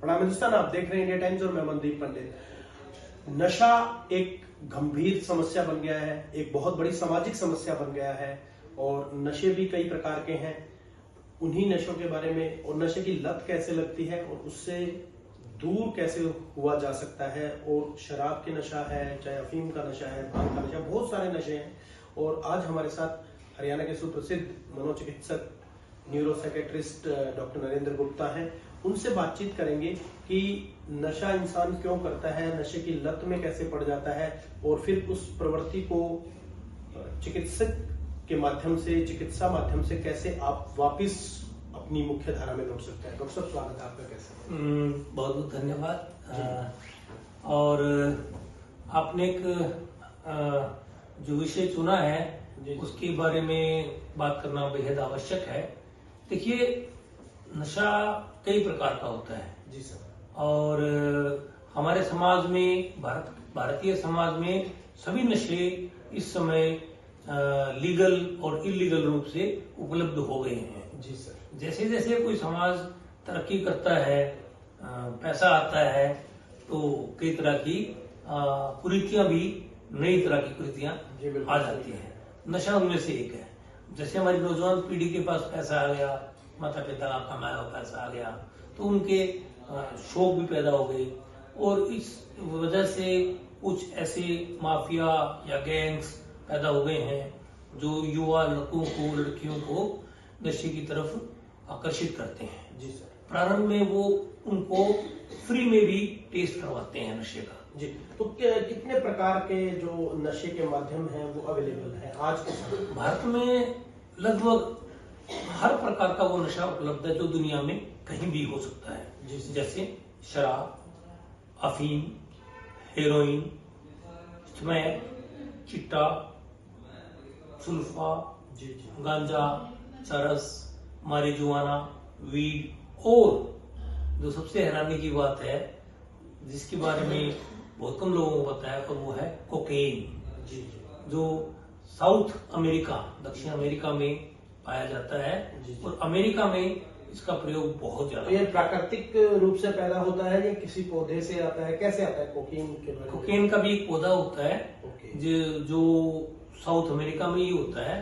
प्रणाम हिंदुस्तान, आप देख रहे हैं इंडिया टाइम्स और मैं मनदीप पंडित। नशा एक गंभीर समस्या बन गया है, एक बहुत बड़ी सामाजिक समस्या बन गया है और नशे भी कई प्रकार के हैं। उन्हीं नशों के बारे में और नशे की लत कैसे लगती है और उससे दूर कैसे हुआ जा सकता है। और शराब के नशा है, चाहे अफीम का नशा है, भांग का नशा, बहुत सारे नशे हैं। और आज हमारे साथ हरियाणा के सुप्रसिद्ध मनोचिकित्सक न्यूरोसाइकेट्रिस्ट डॉक्टर नरेंद्र गुप्ता हैं। उनसे बातचीत करेंगे कि नशा इंसान क्यों करता है, नशे की लत में कैसे पड़ जाता है और फिर उस प्रवृत्ति को चिकित्सक के माध्यम से, चिकित्सा माध्यम से कैसे आप वापस अपनी मुख्य धारा में लौट सकते हैं। डॉक्टर साहब, स्वागत है आपका। कैसे? बहुत बहुत धन्यवाद। और आपने एक जो विषय चुना है उसके बारे में बात करना बेहद आवश्यक है। देखिए, नशा कई प्रकार का होता है जी सर। और हमारे समाज में, भारतीय समाज में सभी नशे इस समय लीगल और इलीगल रूप से उपलब्ध हो गए हैं। जी सर। जैसे जैसे कोई समाज तरक्की करता है, पैसा आता है, तो कई तरह की कुरीतियां भी, नई तरह की कुरीतियां आ जाती हैं। नशा उनमें से एक है। जैसे हमारी नौजवान पीढ़ी के पास पैसा आ गया, माता पिता का कमाया हुआ पैसा आ गया, तो उनके शौक भी पैदा हो गए और इस वजह से कुछ ऐसे माफिया या गैंग्स पैदा हो गए हैं जो युवा लड़कों को, लड़कियों को नशे की तरफ आकर्षित करते हैं। जी सर। प्रारंभ में वो उनको फ्री में भी टेस्ट करवाते हैं नशे का। जी, तो कितने प्रकार के जो नशे के माध्यम हैं वो अवेलेबल है आज के समय? भारत में लगभग हर प्रकार का वो नशा उपलब्ध है जो दुनिया में कहीं भी हो सकता है। जैसे शराब, अफीम, हेरोइन, स्मैक, चिट्टा, सुल्फा, गांजा, चरस, मारिजुआना, वीड और जो सबसे हैरानी की बात है, जिसके बारे में बहुत कम लोगों को पता है, और वो है कोकेन, जो साउथ अमेरिका, दक्षिण अमेरिका में पाया जाता है। और अमेरिका में इसका प्रयोग बहुत ज्यादा। ये प्राकृतिक रूप से पैदा होता है या किसी पौधे से आता है? कैसे आता है कोकीन के बारे में? कोकेन का भी एक पौधा होता है जो साउथ अमेरिका में ही होता है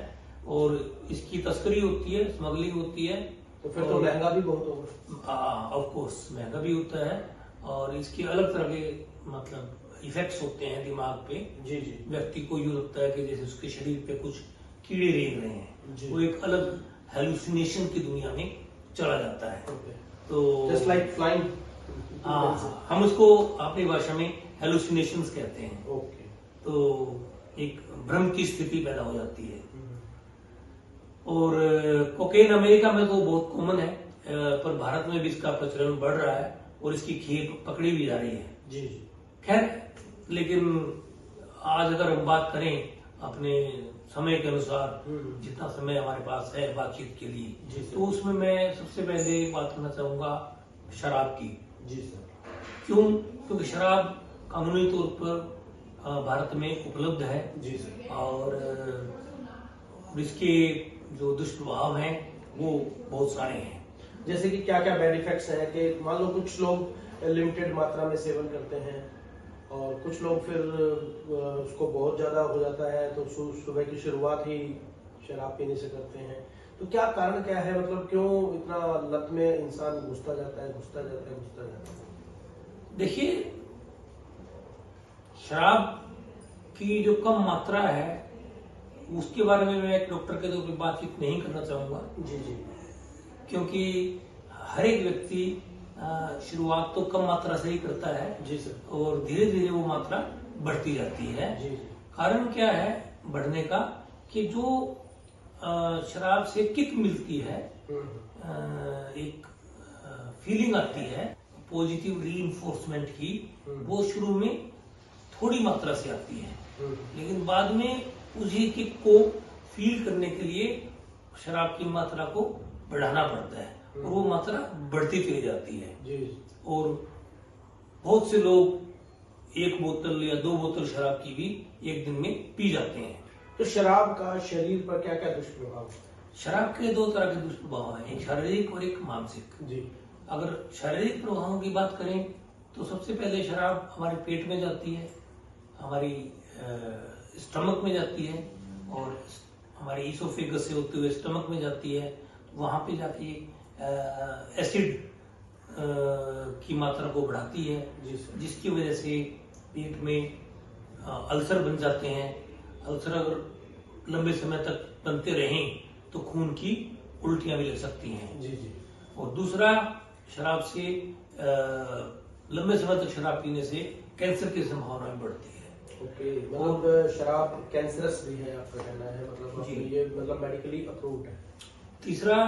और इसकी तस्करी होती है, स्मगलिंग होती है। तो फिर तो महंगा भी बहुत होगा। ऑफ कोर्स महंगा भी होता है और इसके अलग तरह के मतलब इफेक्ट्स होते हैं दिमाग पे। जी जी। व्यक्ति को यूं लगता है कि जैसे उसके शरीर पे कुछ कीड़े रेंग रहे हैं। वो एक अलग हेलुसिनेशन की दुनिया में चला जाता है। तो जस्ट लाइक फ्लाइंग। हम उसको अपनी भाषा में हेलुसिनेशंस कहते हैं। ओके। तो एक भ्रम की स्थिति पैदा हो जाती है। और कोकेन अमेरिका में तो बहुत कॉमन है, पर भारत में भी इसका प्रचलन बढ़ रहा है और इसकी खेप पकड़ी भी जा रही है। जी जी। खैर, लेकिन आज अगर हम बात करें अपने समय के अनुसार, जितना समय हमारे पास है बातचीत के लिए, तो उसमें मैं सबसे पहले बात करना चाहूंगा शराब की। जी सर। क्यों? क्योंकि शराब कानूनी तौर पर भारत में उपलब्ध है। जी सर। और इसके जो दुष्प्रभाव हैं वो बहुत सारे हैं। जैसे कि क्या क्या बैड इफेक्ट्स हैं कि मान लो कुछ लोग लिमिटेड मात्रा में सेवन करते हैं और कुछ लोग फिर उसको बहुत ज्यादा हो जाता है तो सुबह की शुरुआत ही शराब पीने से करते हैं। तो क्या कारण क्या है, मतलब क्यों इतना लत में इंसान घुसता जाता है? देखिए, शराब की जो कम मात्रा है उसके बारे में मैं एक डॉक्टर के तौर पर बातचीत नहीं करना चाहूंगा। जी जी। क्योंकि हर एक व्यक्ति शुरुआत तो कम मात्रा से ही करता है। जी सर। और धीरे धीरे वो मात्रा बढ़ती जाती है। जी। कारण क्या है बढ़ने का? कि जो शराब से किक मिलती है, एक फीलिंग आती है पॉजिटिव रीइंफोर्समेंट की, वो शुरू में थोड़ी मात्रा से आती है, लेकिन बाद में उसी किक को फील करने के लिए शराब की मात्रा को बढ़ाना पड़ता है और वो मात्रा बढ़ती चली जाती है। जी। और बहुत से लोग 1 बोतल या 2 बोतल शराब की भी एक दिन में पी जाते हैं। तो शराब का शरीर पर क्या क्या दुष्प्रभाव? शराब के 2 तरह के दुष्प्रभाव हैं, एक शारीरिक और एक मानसिक। जी। अगर शारीरिक प्रभावों की बात करें तो सबसे पहले शराब हमारे पेट में जाती है, हमारी स्टमक में जाती है और हमारी ईसोफेगस से होते हुए स्टमक में जाती है। वहां पे जाके एसिड की मात्रा को बढ़ाती है, जिसकी वजह से पेट में अल्सर बन जाते हैं। अल्सर अगर लंबे समय तक बनते रहें तो खून की उल्टियां भी लग सकती हैं। जी जी। और दूसरा, शराब से लंबे समय तक शराब पीने से कैंसर की संभावना बढ़ती है। ओके, मतलब शराब कैंसरस भी है आपका कहना है, मतलब जी। ये मतलब मेडिकली अप्रूव्ड है। तीसरा,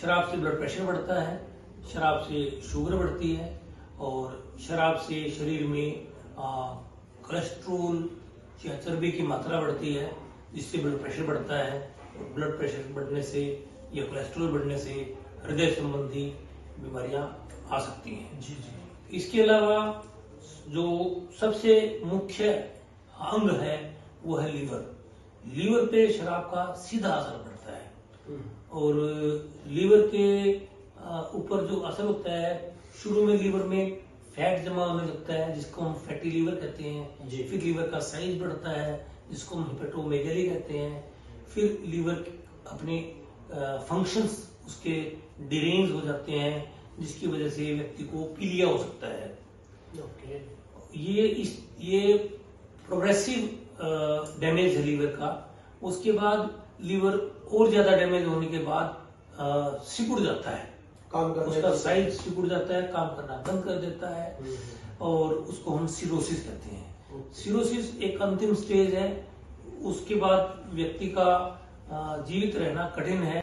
शराब से ब्लड प्रेशर बढ़ता है, शराब से शुगर बढ़ती है और शराब से शरीर में कोलेस्ट्रोल या चर्बी की मात्रा बढ़ती है, जिससे ब्लड प्रेशर बढ़ता है। ब्लड प्रेशर बढ़ने से या कोलेस्ट्रोल बढ़ने से हृदय संबंधी बीमारियां आ सकती हैं। जी जी। इसके अलावा जो सबसे मुख्य अंग है वो है लीवर। लीवर पे शराब का सीधा असर पड़ता है और लीवर के ऊपर जो असर होता है, शुरू में लीवर में फैट जमा होने लगता है, जिसको हम फैटी लीवर कहते हैं। फिर लीवर का साइज बढ़ता है, जिसको हम हेपेटोमेगाली कहते हैं। फिर लीवर अपने फंक्शंस उसके डिरेंज हो जाते हैं, जिसकी वजह से व्यक्ति को पीलिया हो सकता है। ओके। ये प्रोग्रेसिव डैमेज है लीवर का। उसके बाद लीवर और ज्यादा डैमेज होने के बाद सिकुड़ जाता है, काम करने उसका साइज सिकुड़ जाता है, काम करना बंद कर देता है और उसको हम सिरोसिस कहते हैं। सिरोसिस एक अंतिम स्टेज है, उसके बाद व्यक्ति का जीवित रहना कठिन है।